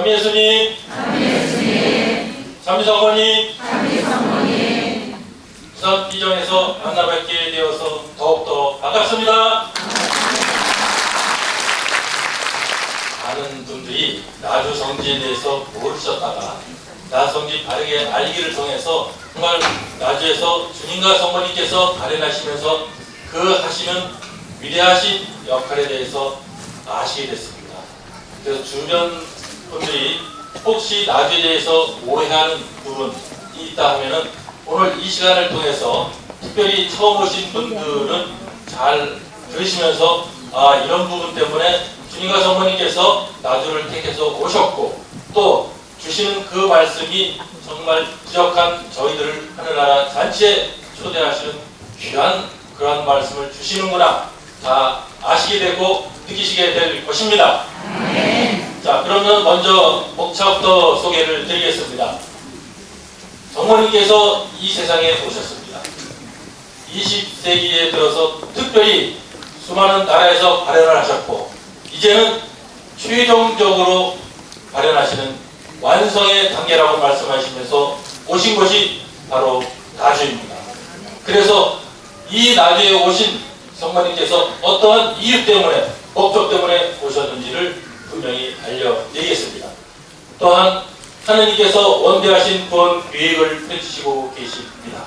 삼위 예수님, 삼위성모님, 부산 비정에서 만나 뵙게 되어서 더욱더 반갑습니다. 많은 분들이 나주 성지에 대해서 모르셨다가 나 성지 바르게 알기를 통해서 정말 나주에서 주님과 성모님께서 발현하시면서 그 하시는 위대하신 역할에 대해서 아시게 됐습니다. 그래서 주변 분들이 혹시 나주에 대해서 오해하는 부분이 있다 하면은 오늘 이 시간을 통해서 특별히 처음 오신 분들은 잘 들으시면서 이런 부분 때문에 주님과 성모님께서 나주를 택해서 오셨고 또 주시는 그 말씀이 정말 부족한 저희들을 하늘나라 잔치에 초대하시는 귀한 그러한 말씀을 주시는구나 다 아시게 되고 느끼시게 될 것입니다. 자, 그러면 먼저 목차부터 소개를 드리겠습니다. 성모님께서 이 세상에 오셨습니다. 20세기에 들어서 특별히 수많은 나라에서 발현을 하셨고 이제는 최종적으로 발현하시는 완성의 단계라고 말씀하시면서 오신 것이 바로 나주입니다. 그래서 이 나주에 오신 성모님께서 어떠한 이유 때문에 목적 때문에 오셨는지를 분명히 알려드리겠습니다. 또한 하느님께서 원대하신 구원 계획을 펼치시고 계십니다.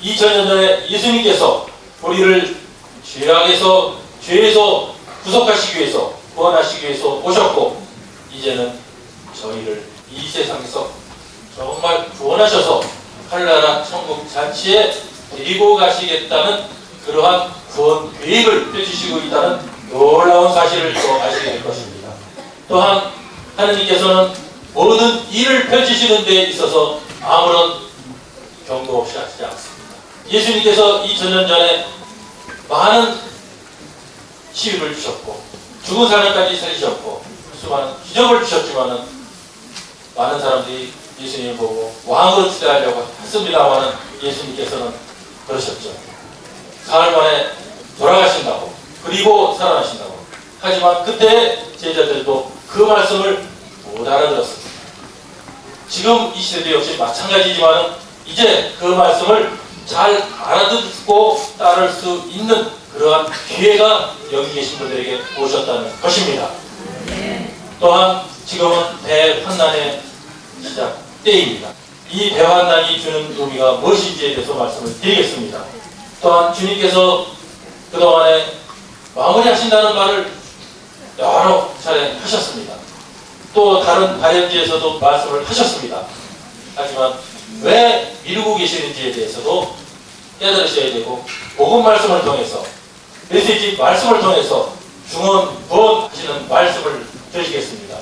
2000년 전에 예수님께서 우리를 죄에서 구속하시기 위해서 구원하시기 위해서 오셨고 이제는 저희를 이 세상에서 정말 구원하셔서 하늘나라 천국 잔치에 데리고 가시겠다는 그러한 구원 계획을 펼치시고 있다는 놀라운 사실을 또 아시게 될 것입니다. 또한 하느님께서는 모든 일을 펼치시는 데 있어서 아무런 경고 없이 하시지 않습니다. 예수님께서 2000년 전에 많은 치유를 주셨고 죽은 사람까지 살리셨고 수많은 기적을 주셨지만은 많은 사람들이 예수님을 보고 왕으로 추대하려고 했습니다만은 예수님께서는 그러셨죠. 사흘 만에 돌아가신다고 그리고 살아나신다고. 하지만 그때 제자들도 그 말씀을 못 알아들었습니다. 지금 이 시대도 역시 마찬가지지만 이제 그 말씀을 잘 알아듣고 따를 수 있는 그러한 기회가 여기 계신 분들에게 오셨다는 것입니다. 또한 지금은 대환난의 시작 때입니다. 이 대환난이 주는 의미가 무엇인지에 대해서 말씀을 드리겠습니다. 또한 주님께서 그동안에 마무리하신다는 말을 여러 차례 하셨습니다. 또 다른 발현지에서도 말씀을 하셨습니다. 하지만 왜 미루고 계시는지에 대해서도 깨달으셔야 되고 복음 말씀을 통해서 메시지 말씀을 통해서 구원하시는 말씀을 들으시겠습니다.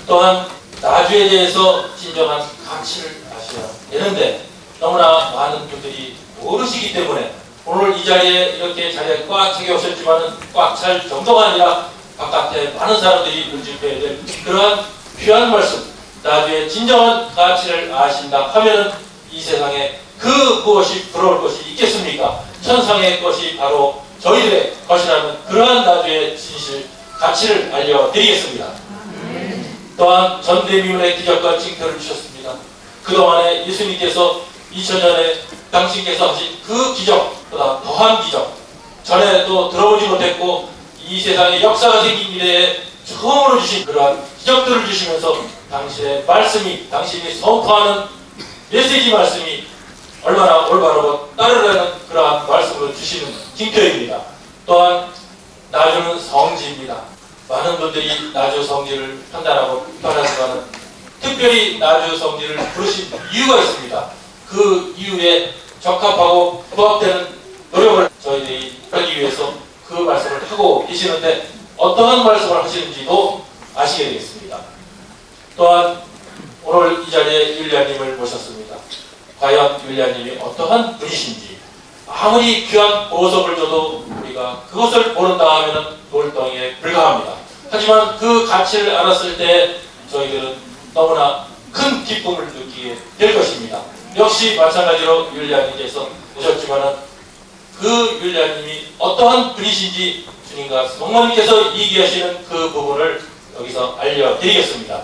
또한 나주에 대해서 진정한 가치를 아셔야 되는데 너무나 많은 분들이 모르시기 때문에 오늘 이 자리에 이렇게 자리에 꽉 차게 오셨지만은 꽉 찰 정도가 아니라 바깥에 많은 사람들이 눈집해야 될 그러한 귀한 말씀, 나주의 진정한 가치를 아신다 하면은 이 세상에 그 무엇이 부러울 것이 있겠습니까? 천상의 것이 바로 저희들의 것이라는 그러한 나주의 진실, 가치를 알려드리겠습니다. 또한 전대미문의 기적과 징표를 주셨습니다. 그동안에 예수님께서 2000년에 당신께서 하신 그 기적보다 더한 기적, 전에도 들어보지 못했고 이 세상에 역사가 생긴 이래에 처음으로 주신 그러한 기적들을 주시면서 당신의 말씀이, 당신이 선포하는 메시지 말씀이 얼마나 올바르고 따르라는 그러한 말씀을 주시는 징표입니다. 또한 나주는 성지입니다. 많은 분들이 나주 성지를 판단하고 비판하지만 특별히 나주 성지를 부르신 이유가 있습니다. 그 이유에 적합하고 부합되는 노력을 저희들이 하기 위해서 그 말씀을 하고 계시는데 어떠한 말씀을 하시는지도 아시게 되겠습니다. 또한 오늘 이 자리에 율리아님을 모셨습니다. 과연 율리아님이 어떠한 분이신지 아무리 귀한 보석을 줘도 우리가 그것을 모른다 하면 돌덩이에 불과합니다. 하지만 그 가치를 알았을 때 저희들은 너무나 큰 기쁨을 느끼게 될 것입니다. 역시 마찬가지로 율리아님께서 오셨지만 그 율리아님이 어떠한 분이신지 주님과 성모님께서 얘기하시는 그 부분을 여기서 알려드리겠습니다.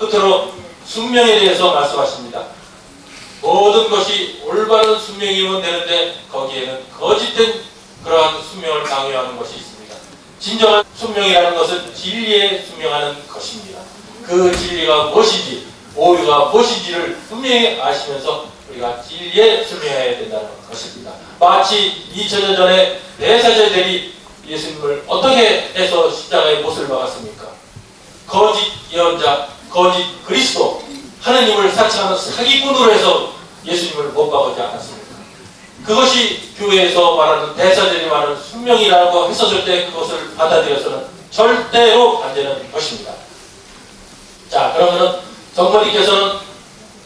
끝으로 순명에 대해서 말씀하십니다. 모든 것이 올바른 순명이면 되는데 거기에는 거짓된 그러한 순명을 강요하는 것이 있습니다. 진정한 순명이라는 것은 진리에 순명하는 것입니다. 그 진리가 무엇인지, 오류가 무엇인지를 분명히 아시면서 우리가 진리에 순명해야 된다는 것입니다. 마치 2000년 전에 대사제들이 예수님을 어떻게 해서 십자가에 못을 박았습니까? 거짓 예언자, 거짓 그리스도, 하느님을 사칭하는 사기꾼으로 해서 예수님을 못 박지 않았습니까? 그것이 교회에서 말하는 대사들이 말하는 순명이라고 했었을 때 그것을 받아들여서는 절대로 안 되는 것입니다. 자, 그러면은 성모님께서는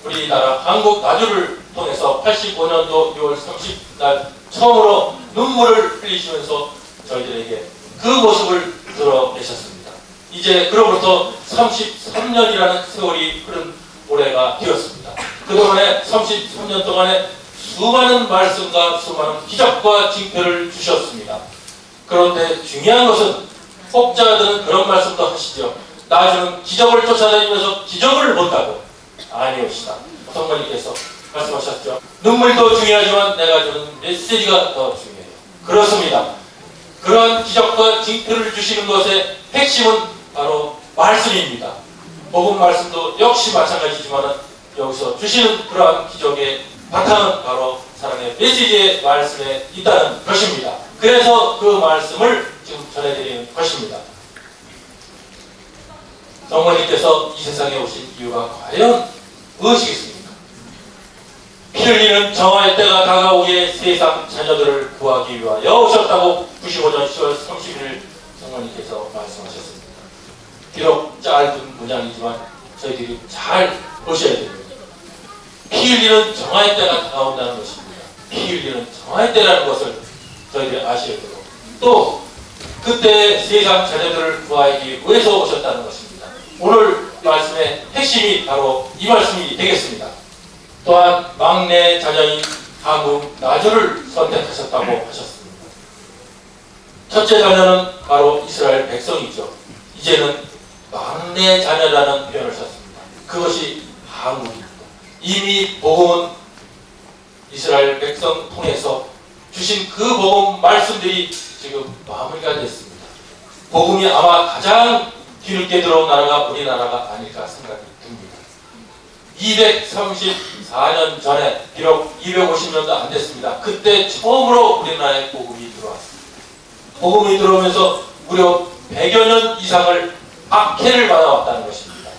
우리나라 한국 나주를 통해서 85년도 6월 30일 처음으로 눈물을 흘리시면서 저희들에게 그 모습을 드러내셨습니다. 이제 그로부터 33년이라는 세월이 흐른 올해가 되었습니다. 그동안에 33년 동안에 수많은 말씀과 수많은 기적과 징표를 주셨습니다. 그런데 중요한 것은 혹자들은 그런 말씀도 하시죠. 나주는 기적을 쫓아다니면서 기적을 못하고 아니옵시다. 성모님께서 말씀하셨죠. 눈물도 중요하지만 내가 주는 메시지가 더 중요해요. 그렇습니다. 그러한 기적과 징표를 주시는 것의 핵심은 바로 말씀입니다. 복음 말씀도 역시 마찬가지지만 여기서 주시는 그러한 기적의 바탕은 바로 사랑의 메시지의 말씀에 있다는 것입니다. 그래서 그 말씀을 지금 전해드리는 것입니다. 성모님께서 이 세상에 오신 이유가 과연 무엇이겠습니까? 피 흘리는 정화의 때가 다가오기에 세상 자녀들을 구하기 위하여 오셨다고 95년 10월 31일 성모님께서 말씀하셨습니다. 비록 짧은 문장이지만 저희들이 잘 보셔야 됩니다. 피 흘리는 정화의 때가 다가온다는 것입니다. 피 흘리는 정화의 때라는 것을 저희들이 아셔야 되고 또 그때 세상 자녀들을 구하기 위해서 오셨다는 것입니다. 오늘 말씀의 핵심이 바로 이 말씀이 되겠습니다. 또한 막내 자녀인 한국 나주를 선택하셨다고 하셨습니다. 첫째 자녀는 바로 이스라엘 백성이죠. 이제는 막내 자녀라는 표현을 썼습니다. 그것이 한국입니다. 이미 복음은 이스라엘 백성 통해서 주신 그 복음 말씀들이 지금 마무리가 됐습니다. 복음이 아마 가장 뒤늦게 들어온 나라가 우리나라가 아닐까 생각이 듭니다. 234년 전에 비록 250년도 안 됐습니다. 그때 처음으로 우리나라에 복음이 들어왔습니다. 복음이 들어오면서 무려 100여 년 이상을 박해를 받아왔다는 것입니다.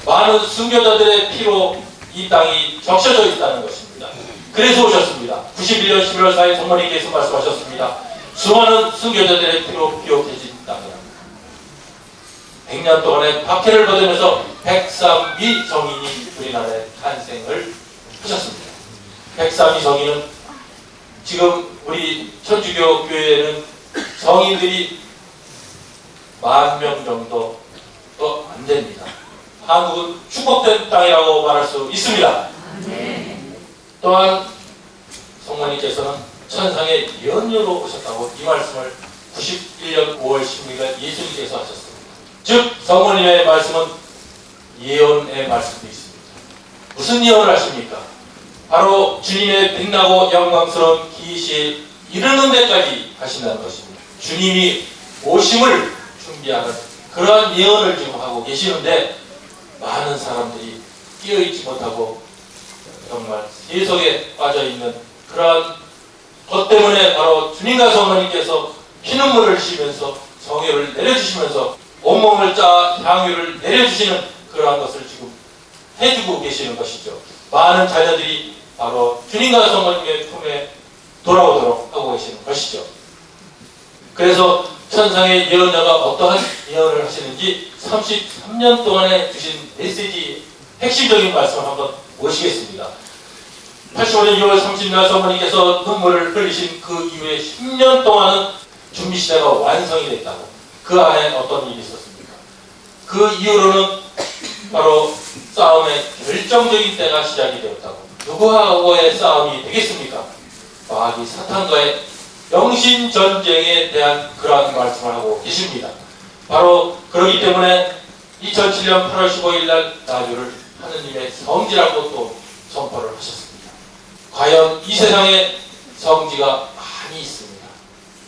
많은 순교자들의 피로 이 땅이 적셔져 있다는 것입니다. 그래서 오셨습니다. 91년 11월 4일 성모님께서 말씀하셨습니다. 수많은 순교자들의 피로 기억해진 땅이라. 100년 동안의 박해를 받으면서 103위 성인이 우리나라에 탄생을 하셨습니다. 103위 성인은 지금 우리 천주교 교회에는 성인들이 10,000명 정도 더 안 됩니다. 한국은 축복된 땅이라고 말할 수 있습니다. 또한 성모님께서는 천상의 예언녀로 오셨다고 이 말씀을 91년 5월 16일 예수님께서 하셨습니다. 즉 성모님의 말씀은 예언의 말씀도 있습니다. 무슨 예언을 하십니까? 바로 주님의 빛나고 영광스러운 기시에 이르는 데까지 하신다는 것입니다. 주님이 오심을 준비하는 그러한 예언을 지금 하고 계시는데 많은 사람들이 끼어있지 못하고 정말 세속에 빠져있는 그러한 것 때문에 바로 주님과 성모님께서 피눈물을 흘리시면서 성혈을 내려주시면서 온몸을 짜 향유를 내려주시는 그러한 것을 지금 해주고 계시는 것이죠. 많은 자녀들이 바로 주님과 성모님의 품에 돌아오도록 하고 계시는 것이죠. 그래서 천상의 예언자가 어떠한 예언을 하시는지 33년 동안에 주신 메시지 핵심적인 말씀을 한번 모시겠습니다. 85년 6월 30일 성모님께서 눈물을 흘리신 그 이후에 10년 동안은 준비시대가 완성이 됐다고. 그 안에 어떤 일이 있었습니까? 그 이후로는 바로 싸움의 결정적인 때가 시작이 되었다고. 누구하고의 싸움이 되겠습니까? 마귀 사탄과의 영신전쟁에 대한 그러한 말씀을 하고 계십니다. 바로 그러기 때문에 2007년 8월 15일 날 나주를 하느님의 성지라고 또 선포를 하셨습니다. 과연 이 세상에 성지가 많이 있습니다.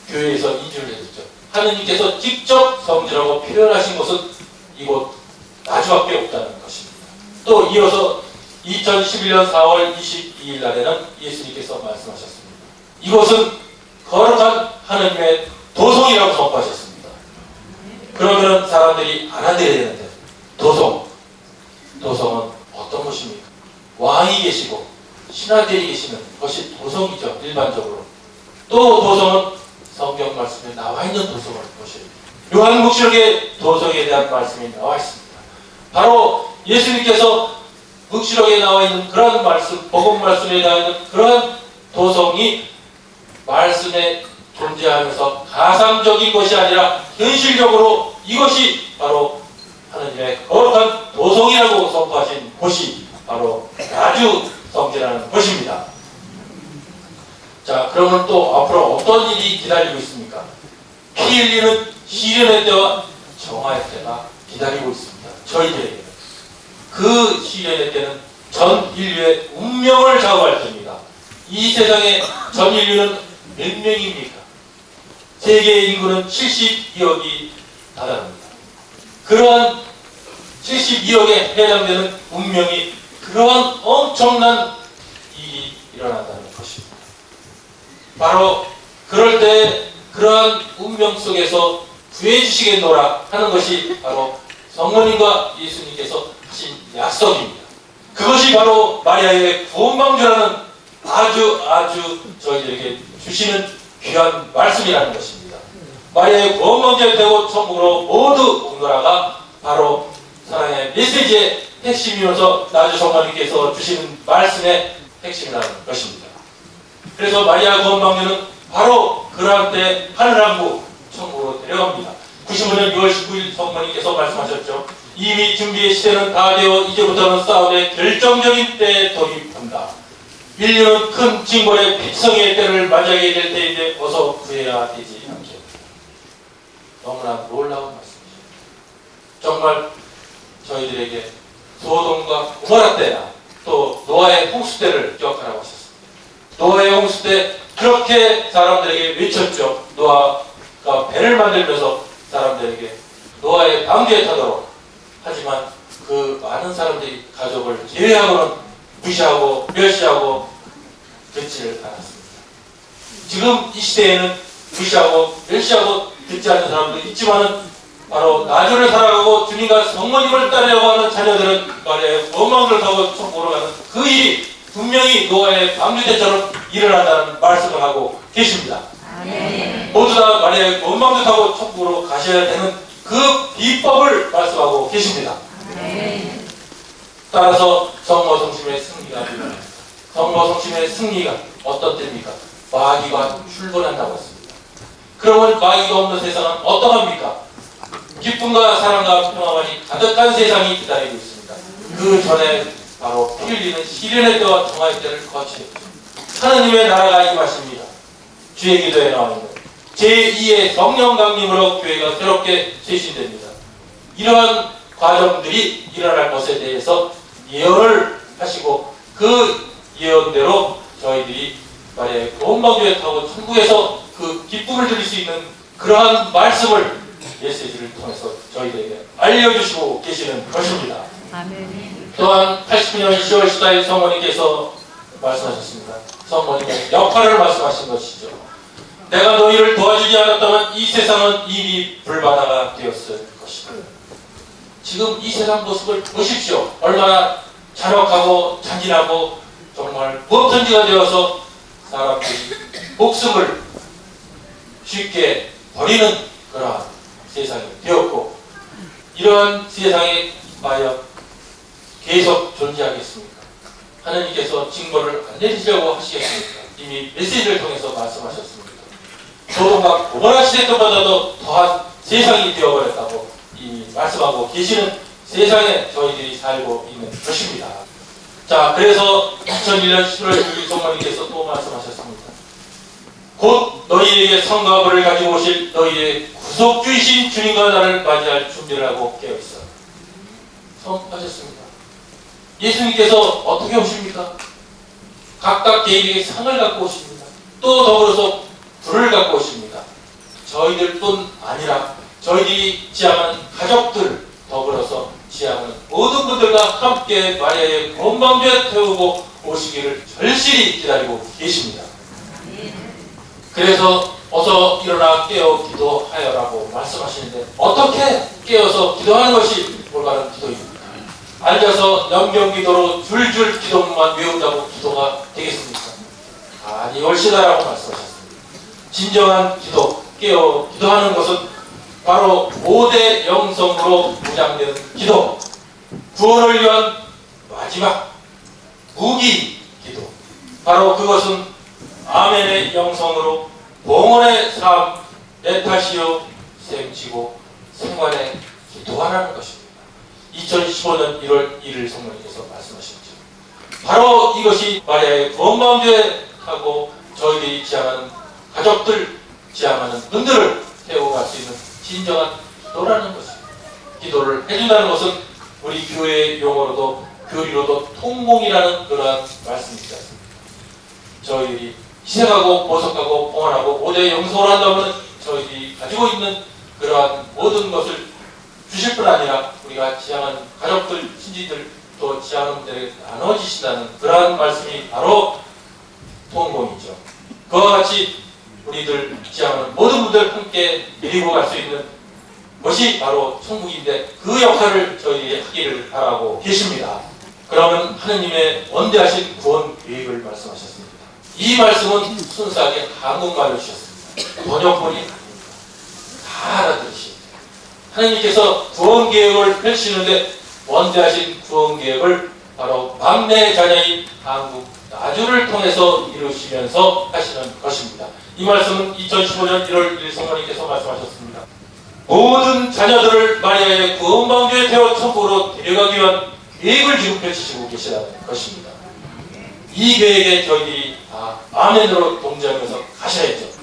교회에서 인주를 해줬죠. 하느님께서 직접 성지라고 표현하신 곳은 이곳 나주밖에 없다는 것입니다. 또 이어서 2011년 4월 22일 날에는 예수님께서 말씀하셨습니다. 이곳은 거룩한 하느님의 도성이라고 선포하셨습니다. 그러면 사람들이 알아들어야 되는데 도성은 어떤 곳입니까? 왕이 계시고 신하들이 계시는 것이 도성이죠. 일반적으로. 또 도성은 성경 말씀에 나와 있는 도성을 보셔야 됩니다. 요한묵시록에 도성에 대한 말씀이 나와 있습니다. 바로 예수님께서 묵시록에 나와 있는 그런 말씀, 복음 말씀에 나와 있는 그런 도성이 말씀에 존재하면서 가상적인 것이 아니라 현실적으로 이것이 바로 하느님의 거룩한 도성이라고 선포하신 곳이 바로 나주 성지라는 것입니다. 자, 그러면 또 앞으로 어떤 일이 기다리고 있습니까? 피 흘리는 시련의 때와 정화의 때가 기다리고 있습니다. 저희들에게는. 그 시련의 때는 전 인류의 운명을 좌우할 때입니다. 이 세상에 전 인류는 몇 명입니까? 세계 인구는 72억이 다다릅니다. 그러한 72억에 해당되는 운명이 그러한 엄청난 일이 일어난다는 것입니다. 바로 그럴 때 그러한 운명 속에서 구해 주시겠노라 하는 것이 바로 성모님과 예수님께서 하신 약속입니다. 그것이 바로 마리아의 구원방주라는 아주 저희들에게 주시는 귀한 말씀이라는 것입니다. 마리아의 구원방주에 되고 천국으로 모두 옮노라가 바로 사랑의 메시지의 핵심이면서 나주 성모님께서 주시는 말씀의 핵심이라는 것입니다. 그래서 마리아 구원방주는 바로 그러한 때 하늘왕국 천국으로 데려갑니다. 95년 6월 19일 성모님께서 말씀하셨죠. 이미 준비의 시대는 다 되어 이제부터는 싸움의 결정적인 때에 돌입한다. 인류는 큰 징벌의 픽성의 때를 맞이하게 될 때인데 어서 구해야 되지 않겠다. 너무나 놀라운 말씀이죠. 정말 저희들에게 소돔과 고모라 때나 또 노아의 홍수 때를 기억하라고 하셨습니다. 노아의 홍수 때 그렇게 사람들에게 외쳤죠. 노아가 배를 만들면서 사람들에게 노아의 방주에 타도록. 하지만 그 많은 사람들이 가족을 제외하고는 무시하고 멸시하고 듣지를 않았습니다. 지금 이 시대에는 무시하고 멸시하고 듣지 않는 사람도 있지만은 바로 나주를 살아가고 주님과 성모님을 따르려고 하는 자녀들은 마리아의 구원방주를 타고 천국으로 가는 그 일이 분명히 노아의 방주 때처럼 일어난다는 말씀을 하고 계십니다. 모두 다 마리아의 구원방주 타고 천국으로 가셔야 되는 그 비법을 말씀하고 계십니다. 따라서 성모 성심의 승리가 일어납니다. 성모 성심의 승리가 어떤 때입니까? 마귀가 출근한다고 했습니다. 그러면 마귀가 없는 세상은 어떠합니까? 기쁨과 사랑과 평화만이 가득한 세상이 기다리고 있습니다. 그 전에 바로 피 흘리는 시련의 때와 정화의 때를 거치게 하느님의 나라가 임하십니다. 주의 기도에 나와 있는 제2의 성령 강림으로 교회가 새롭게 쇄신됩니다. 이러한 과정들이 일어날 것에 대해서 예언을 하시고 그 예언대로 저희들이 마리아의 구원방주에 타고 천국에서 그 기쁨을 드릴 수 있는 그러한 말씀을 메시지를 통해서 저희들에게 알려주시고 계시는 것입니다. 아멘. 또한 89년 10월 14일 성모님께서 말씀하셨습니다. 성모님의 역할을 말씀하신 것이죠. 내가 너희를 도와주지 않았다면 이 세상은 이미 불바다가 되었을 것이다. 지금 이 세상 모습을 보십시오. 얼마나 잔혹하고 잔인하고 정말 무엇든지가 되어서 사람들이 목숨을 쉽게 버리는 그러한 세상이 되었고, 이러한 세상에 과연 계속 존재하겠습니까? 하느님께서 징벌을 안 내리시려고 하시겠습니까? 이미 메시지를 통해서 말씀하셨습니다. 소돔과 고모라 시대 때보다도 더한 세상이 되어버렸다고 이미 말씀하고 계시는 세상에 저희들이 살고 있는 것입니다. 자, 그래서 2001년 11월 6일 성모님께서 또 말씀하셨습니다. 곧 너희에게 성과 벌을 가지고 오실 너희의 구속주이신 주님과 나를 맞이할 준비를 하고 깨어있어. 선하셨습니다. 예수님께서 어떻게 오십니까? 각각 개인에게 상을 갖고 오십니다. 또 더불어서 불을 갖고 오십니다. 저희들뿐 아니라 저희들이 지향하는 가족들 더불어서 지향하는 모든 분들과 함께 마리아의 구원방주에 태우고 오시기를 절실히 기다리고 계십니다. 그래서 어서 일어나 깨어 기도하여라고 말씀하시는데 어떻게 깨어서 기도하는 것이 올바른 기도입니까? 앉아서 연경기도로 줄줄 기도만 외운다고 기도가 되겠습니까? 아니 올시다라고 말씀하셨습니다. 진정한 기도, 깨어 기도하는 것은 바로 5대 영성으로 무장된 기도, 구원을 위한 마지막 무기 기도, 바로 그것은 아멘의 영성으로 봉헌의 삶, 에타시오 셈치고 생활에 기도하라는 것입니다. 2015년 1월 1일 성모님께서 말씀하셨죠. 바로 이것이 마리아의 구원방주에 하고 저희들이 지향하는 가족들, 지향하는 분들을 태워갈 수 있는 진정한 기도라는 것입니다. 기도를 해준다는 것은 우리 교회의 용어로도 교리로도 통공이라는 그러한 말씀이지 않습니까? 저희들이 희생하고 보석하고 봉헌하고 5대 영성을 한다면 저희들이 가지고 있는 그러한 모든 것을 주실 뿐 아니라 우리가 지향하는 가족들, 친지들 또 지향하는 분들에게 나눠주신다는 그러한 말씀이 바로 통공이죠. 그와 같이 우리들 지향하는 모든 분들 함께 데리고 갈 수 있는 것이 바로 천국인데 그 역할을 저희들이 하기를 바라고 계십니다. 그러면 하느님의 원대하신 구원 계획을 말씀하셨습니다. 이 말씀은 순수하게 한국말로 주셨습니다. 번역본이 아닙니다. 다 알아들으십니다. 하느님께서 구원 계획을 펼치는데 원대하신 구원 계획을 바로 막내 자녀인 한국 나주를 통해서 이루시면서 하시는 것입니다. 이 말씀은 2015년 1월 1일 성모님께서 말씀하셨습니다. 모든 자녀들을 마리아의 구원방주에 태워 천국으로 데려가기 위한 계획을 지금 펼치시고 계시다는 것입니다. 이 계획에 저희들이 다 아멘으로 동조하면서 가셔야죠.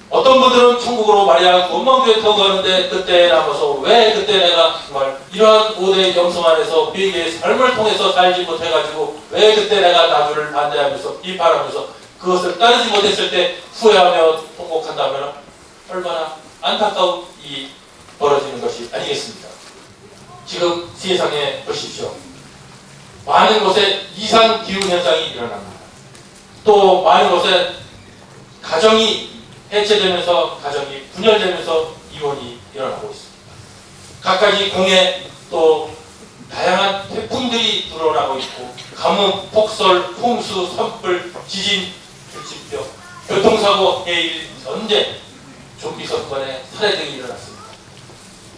어떤 분들은 천국으로 마리아 구원방주에 태워 가는데 그때 남아서 왜 그때 내가 정말 이러한 5대 영성 안에서 비계의 삶을 통해서 살지 못해가지고 왜 그때 내가 나주를 반대하면서 비판하면서 그것을 따르지 못했을 때 후회하며 통곡한다면 얼마나 안타까운 일이 벌어지는 것이 아니겠습니까? 지금 세상에 보십시오. 많은 곳에 이상 기후 현상이 일어납니다. 또 많은 곳에 가정이 해체되면서 가정이 분열되면서 이혼이 일어나고 있습니다. 갖가지 공해 또 다양한 태풍들이 불어나고 있고 가뭄, 폭설, 홍수, 산불, 지진, 불치병, 교통사고, 해일, 전쟁, 좀비 사건에 살해 등이 일어났습니다.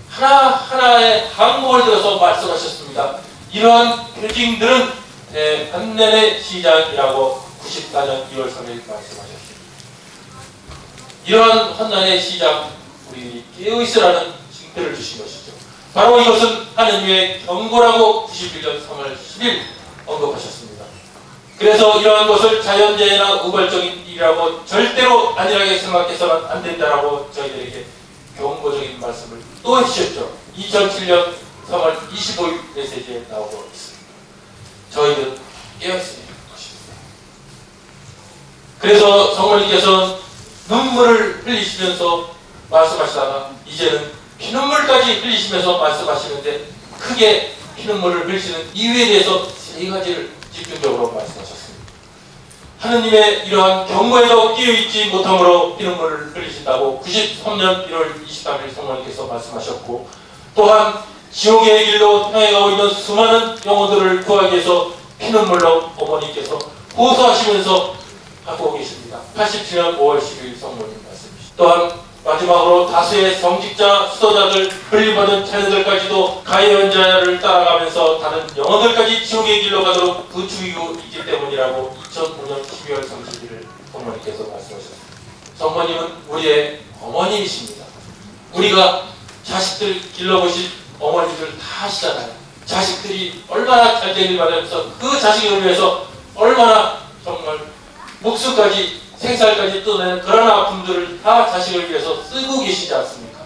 하나하나의 항목을 들어서 말씀하셨습니다. 이러한 표징들은 대환난의 시작이라고 94년 2월 3일 말씀하셨습니다. 이러한 환난의 시작, 우리 깨어있으라는 징표를 주신 것이죠. 바로 이것은 하느님의 경고라고 91년 3월 10일 언급하셨습니다. 그래서 이러한 것을 자연재해나 우발적인 일이라고 절대로 안일하게 생각해서는 안 된다라고 저희들에게 경고적인 말씀을 또 해주셨죠. 2007년 3월 25일 메시지에 나오고 있습니다. 저희는 깨어있으라는 것입니다. 그래서 성모님께서는 눈물을 흘리시면서 말씀하시다가 이제는 피눈물까지 흘리시면서 말씀하시는데 크게 피눈물을 흘리시는 이유에 대해서 세 가지를 집중적으로 말씀하셨습니다. 하느님의 이러한 경고에도 끼어있지 못함으로 피눈물을 흘리신다고 93년 1월 23일 성모님께서 말씀하셨고, 또한 지옥의 길로 향해가고 있는 수많은 영혼들을 구하기 위해서 피눈물로 어머니께서 호소하시면서 하고 계십니다. 87년 5월 10일 성모님 말씀이십니다. 또한 마지막으로 다수의 성직자, 수도자들, 흘림받은 자녀들까지도 가해연자를 따라가면서 다른 영혼들까지 지옥의 길로 가도록 부추기고 있기 때문이라고 2005년 12월 31일 성모님께서 말씀하셨습니다. 성모님은 우리의 어머님이십니다. 우리가 자식들 길러보신 어머니들 다 아시잖아요. 자식들이 얼마나 잘 되길 바라면서 그 자식을 위해서 얼마나 정말 목숨까지 생살까지 떠내는 그런 아픔들을 다 자식을 위해서 쓰고 계시지 않습니까?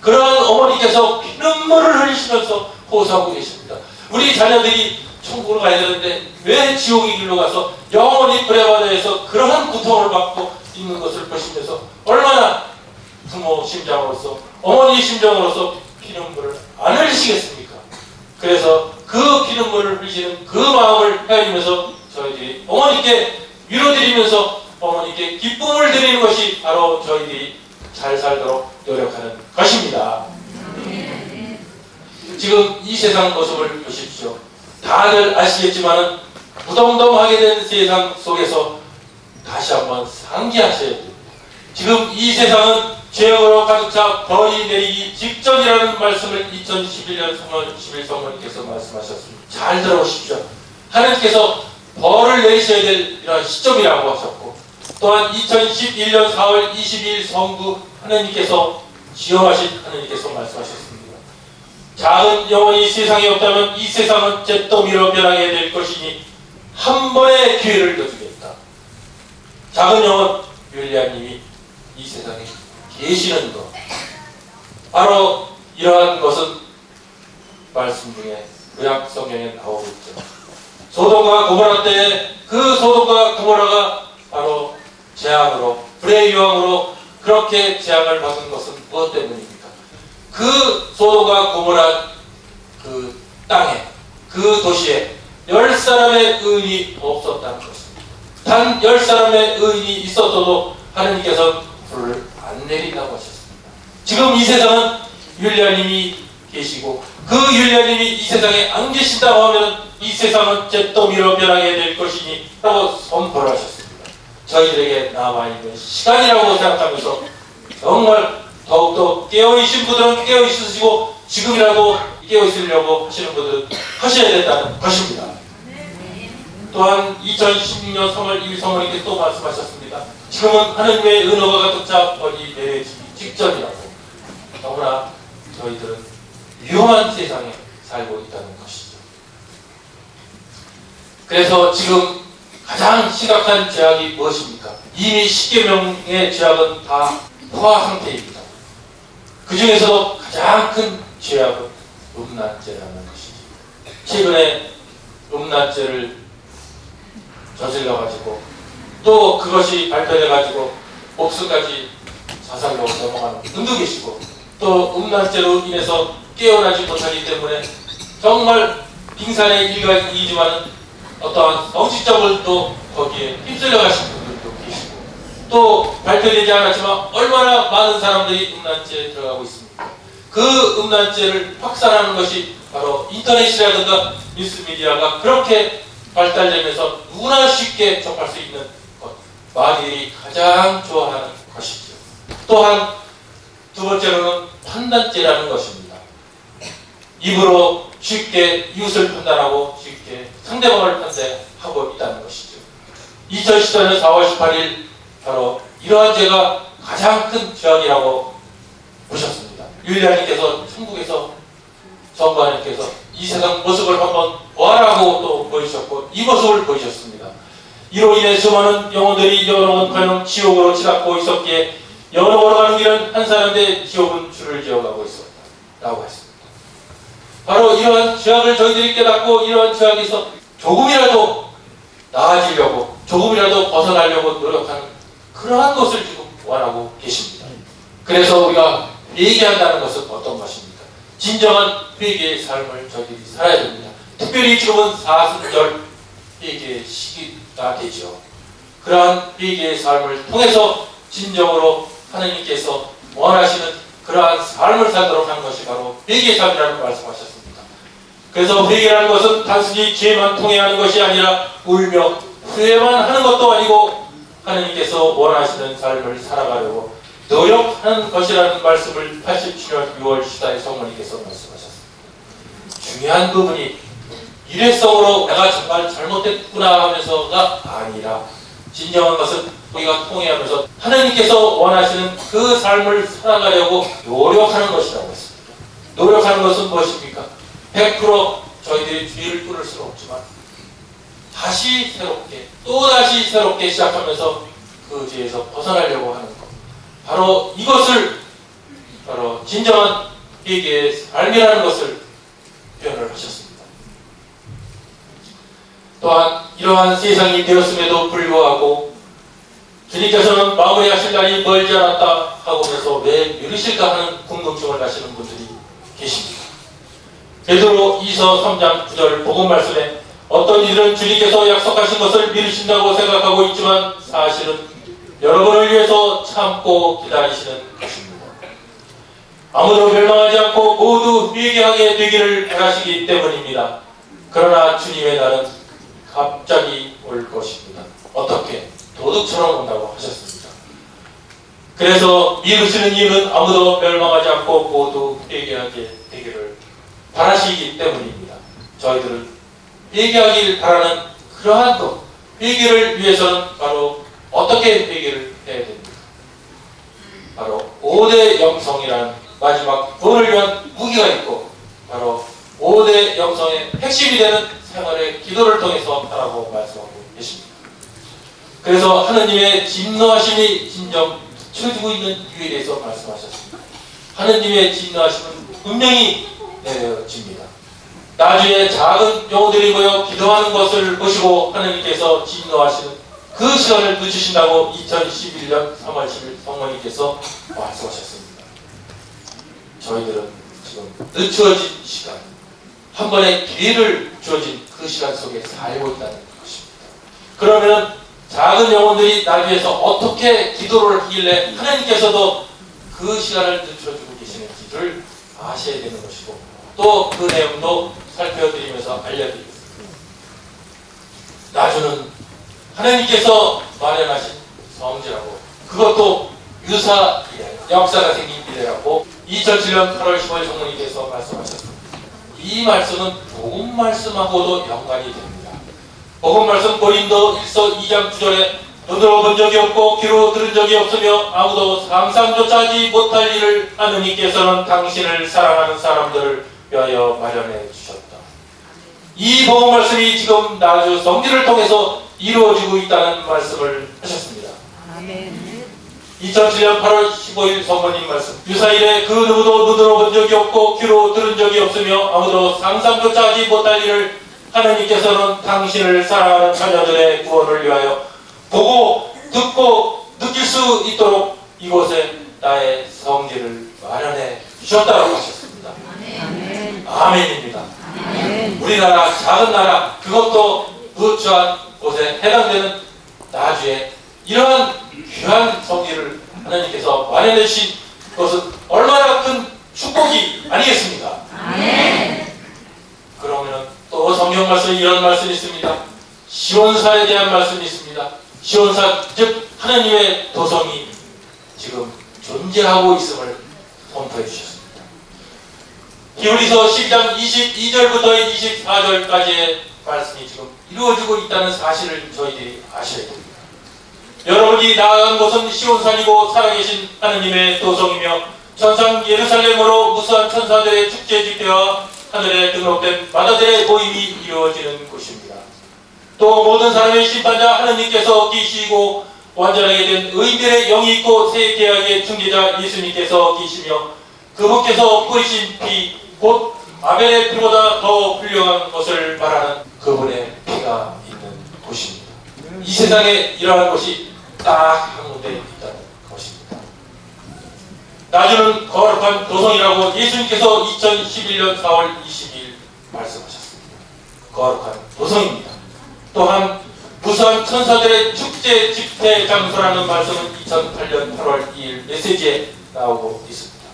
그러한 어머니께서 피눈물을 흘리시면서 호소하고 계십니다. 우리 자녀들이 천국으로 가야 되는데 왜 지옥의 길로 가서 영원히 불의 바다에서 그러한 고통을 받고 있는 것을 보시면서 얼마나 부모 심정으로서 어머니 심정으로서 피눈물을 안 흘리시겠습니까? 그래서 그 피눈물을 흘리시는 그 마음을 헤아리면서 저희들이 어머니께 위로드리면서 어머니께 기쁨을 드리는 것이 바로 저희들이 잘 살도록 노력하는 것입니다. 지금 이 세상 모습을 보십시오. 다들 아시겠지만 무덤덤하게 된 세상 속에서 다시 한번 상기하셔야 됩니다. 지금 이 세상은 죄악으로 가득 차 벌이 내리기 직전이라는 말씀을 2011년 3월 10일 성모님께서 말씀하셨습니다. 잘 들어보십시오. 하나님께서 벌을 내리셔야 될 이런 시점이라고 하셨고, 또한 2011년 4월 22일 성부 하나님께서 지어하신 하나님께서 말씀하셨습니다. 작은 영혼이 세상에 없다면 이 세상은 잿더미로 변하게 될 것이니 한 번의 기회를 더 주겠다. 작은 영혼 율리아님이 이 세상에 계시는 것, 바로 이러한 것은 말씀 중에 구약 성경에 나오고 있죠. 소돔과 고모라 때에 그 소돔과 고모라가 바로 재앙으로, 불의 유황으로 그렇게 재앙을 받은 것은 무엇 때문입니까? 그 소돔과 고모라 그 땅에, 그 도시에 10사람의 의인이 없었다는 것입니다. 단 10사람의 의인이 있었어도 하나님께서 불을 안 내린다고 하셨습니다. 지금 이 세상은 율리아님이 계시고 그 율리아님이 이 세상에 안 계신다고 하면 이 세상은 잿더미로 변하게 될 것이니 라고 선포를 하셨습니다. 저희들에게 남아있는 시간이라고 생각하면서 정말 더욱더 깨어있으신 분들은 깨어있으시고 지금이라도 깨어있으려고 하시는 분들은 하셔야 된다는 것입니다. 또한 2016년 3월 2일 성모님께서 또 말씀하셨습니다. 지금은 하나님의 은혜가 가득 차 벌이 내려지기 직전이라고. 너무나 저희들은 위험한 세상에 살고 있다는 것이죠. 그래서 지금 가장 심각한 죄악이 무엇입니까? 이미 10계명의 죄악은 다 포화 상태입니다. 그 중에서도 가장 큰 죄악은 음란죄라는 것이죠. 최근에 음란죄를 저질러가지고 또 그것이 발표돼가지고 목숨까지 자살로 넘어가는 분도 계시고, 또 음란죄로 인해서 깨어나지 못하기 때문에 정말 빙산의 일각이지만 어떠한 성직적으로 또 거기에 휩쓸려 가신 분들도 계시고, 또 발표되지 않았지만 얼마나 많은 사람들이 음란죄에 들어가고 있습니다. 그 음란죄를 확산하는 것이 바로 인터넷이라든가 뉴스미디어가 그렇게 발달되면서 누구나 쉽게 접할 수 있는 것, 많이들이 가장 좋아하는 것이죠. 또한 두 번째로는 판단죄라는 것입니다. 입으로 쉽게 이웃을 판단하고 쉽게 상대방을 판단하고 있다는 것이죠. 2014년 4월 18일 바로 이러한 죄가 가장 큰 죄악이라고 보셨습니다. 율리아님께서 천국에서 성부하나님께서 이 세상 모습을 한번 보아라고 또 보이셨고 이 모습을 보이셨습니다. 이로 인해 수많은 영혼들이 영원한 지옥으로 치닫고 있었기에 영원으로 가는 길은 한 사람인데 지옥은 줄을 지어가고 있었다 라고 했습니다. 바로 이러한 죄악을 저희들이 깨닫고 이러한 죄악에서 조금이라도 나아지려고, 조금이라도 벗어나려고 노력하는 그러한 것을 지금 원하고 계십니다. 그래서 우리가 회개한다는 것은 어떤 것입니까? 진정한 회개의 삶을 저희들이 살아야 됩니다. 특별히 지금은 사순절 회개의 시기가 되죠. 그러한 회개의 삶을 통해서 진정으로 하나님께서 원하시는 그러한 삶을 살도록 하는 것이 바로 회개의 삶이라는 말씀하셨습니다. 그래서 회개라는 것은 단순히 죄만 통해하는 것이 아니라 울며 후회만 하는 것도 아니고 하나님께서 원하시는 삶을 살아가려고 노력하는 것이라는 말씀을 87년 6월 14일 성모님께서 말씀하셨습니다. 중요한 부분이 일회성으로 내가 정말 잘못됐구나 하면서가 아니라 진정한 것은 우리가 통회하면서 하나님께서 원하시는 그 삶을 살아가려고 노력하는 것이라고 했습니다. 노력하는 것은 무엇입니까? 100% 저희들이 뒤를 뚫을 수는 없지만 다시 새롭게 또다시 새롭게 시작하면서 그 죄에서 벗어나려고 하는 것, 바로 이것을 바로 진정한 회개의 삶이라는 것을 표현을 하셨습니다. 또한 이러한 세상이 되었음에도 불구하고 주님께서는 마무리하실 날이 멀지 않았다 하고면서 왜 미루실까 하는 궁금증을 가시는 분들이 계십니다. 베드로 2서 3장 9절 복음 말씀에 어떤 이들은 주님께서 약속하신 것을 미루신다고 생각하고 있지만 사실은 여러분을 위해서 참고 기다리시는 것입니다. 아무도 멸망하지 않고 모두 회개하게 되기를 바라시기 때문입니다. 그러나 주님의 날은 갑자기 올 것입니다. 어떻게? 도둑처럼 온다고 하셨습니다. 그래서 미루시는 이유는 아무도 멸망하지 않고 모두 회개하게 되기를 바라시기 때문입니다. 저희들은 회개하길 바라는 그러한 것, 회개를 위해서는 바로 어떻게 회개를 해야 됩니까? 바로 5대 영성이라는 마지막 구원을 위한 무기가 있고 바로 5대 영성의 핵심이 되는 생활의 기도를 통해서 하라고 말씀하고 계십니다. 그래서 하느님의 진노하심이 진정 쳐지고 있는 이유에 대해서 말씀하셨습니다. 하느님의 진노하심은 분명히 내려집니다. 나중에 작은 영혼들이 모여 기도하는 것을 보시고 하느님께서 진노하시는 그 시간을 늦추신다고 2011년 3월 10일 성모님께서 말씀하셨습니다. 저희들은 지금 늦추어진 시간, 한 번의 기회를 주어진 그 시간 속에 살고 있다는 것입니다. 그러면 작은 영혼들이 날 위해서 어떻게 기도를 하길래 하나님께서도 그 시간을 늦춰주고 계시는지를 아셔야 되는 것이고 또 그 내용도 살펴드리면서 알려드리겠습니다. 나주는 하나님께서 마련하신 성지라고 그것도 유사 역사가 생긴 미래라고 2007년 8월 15일 성모님께서 말씀하셨습니다. 이 말씀은 복음 말씀하고도 연관이 됩니다. 복음 말씀 고린도 1서 2장 9절에 눈으로 본 적이 없고 귀로 들은 적이 없으며 아무도 상상조차 하지 못할 일을 하느님께서는 당신을 사랑하는 사람들을 위하여 마련해 주셨다. 이 복음 말씀이 지금 나주 성지를 통해서 이루어지고 있다는 말씀을 하셨습니다. 아멘. 2007년 8월 15일 성모님 말씀 유사일에 그 누구도 눈으로 본 적이 없고 귀로 들은 적이 없으며 아무도 상상조차 하지 못할 일을 하느님께서는 당신을 사랑하는 자녀들의 구원을 위하여 보고 듣고 느낄 수 있도록 이곳에 나의 성지를 마련해 주셨다고 하셨습니다. 아멘. 아멘입니다. 아멘. 우리나라 작은 나라 그것도 부처한 곳에 해당되는 나주에 이러한 귀한 성지를 하나님께서 마련해 주신 것은 얼마나 큰 축복이 아니겠습니까? 아멘. 그러면 또 성경 말씀에 이런 말씀이 있습니다. 시온사에 대한 말씀이 있습니다. 시온사 즉 하나님의 도성이 지금 존재하고 있음을 선포해 주셨습니다. 히브리서 12장 22절부터 24절까지의 말씀이 지금 이루어지고 있다는 사실을 저희들이 아셔야 됩니다. 여러분이 나아간 곳은 시온산이고 살아계신 하느님의 도성이며 천상 예루살렘으로 무수한 천사들의 축제 집회와 하늘에 등록된 마다들의 모임이 이루어지는 곳입니다. 또 모든 사람의 심판자 하느님께서 계시고 완전하게 된 의인들의 영이 있고 새 계약의 중개자 예수님께서 계시며 그분께서 뿌리신 피 곧 아벨의 피보다 더 훌륭한 것을 말하는 그분의 피가 있는 곳입니다. 이 세상에 이러한 곳이 딱 한 군데 있다는 것입니다. 나주는 거룩한 도성이라고 예수님께서 2011년 4월 22일 말씀하셨습니다. 거룩한 도성입니다. 또한 무수한 천사들의 축제 집회 장소라는 말씀은 2008년 8월 2일 메시지에 나오고 있습니다.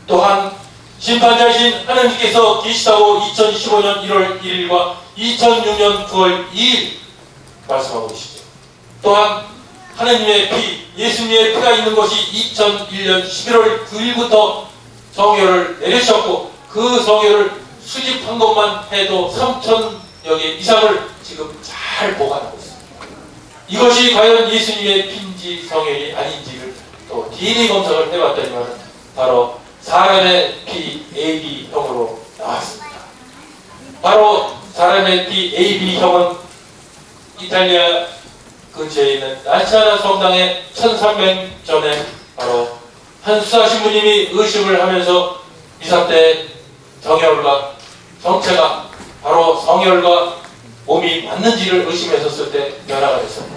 또한 심판자이신 하나님께서 계시다고 2015년 1월 1일과 2006년 9월 2일 말씀하고 계시죠. 또한 하나님의 피, 예수님의 피가 있는 것이 2001년 11월 9일부터 성혈을 내리셨고 그 성혈을 수집한 것만 해도 3,000여 개 이상을 지금 잘 보관하고 있습니다. 이것이 과연 예수님의 피인지 성혈이 아닌지를 또 DNA 검사를 해봤더니만 바로 사람의 피 AB형으로 나왔습니다. 바로 사람의 피 AB형은 이탈리아 근처에 있는 나치아나 성당의 1300년 전에 바로 한 수사 신부님이 의심을 하면서 미사 때 정혈과 정체가 바로 성혈과 몸이 맞는지를 의심했었을 때 변화가 됐었고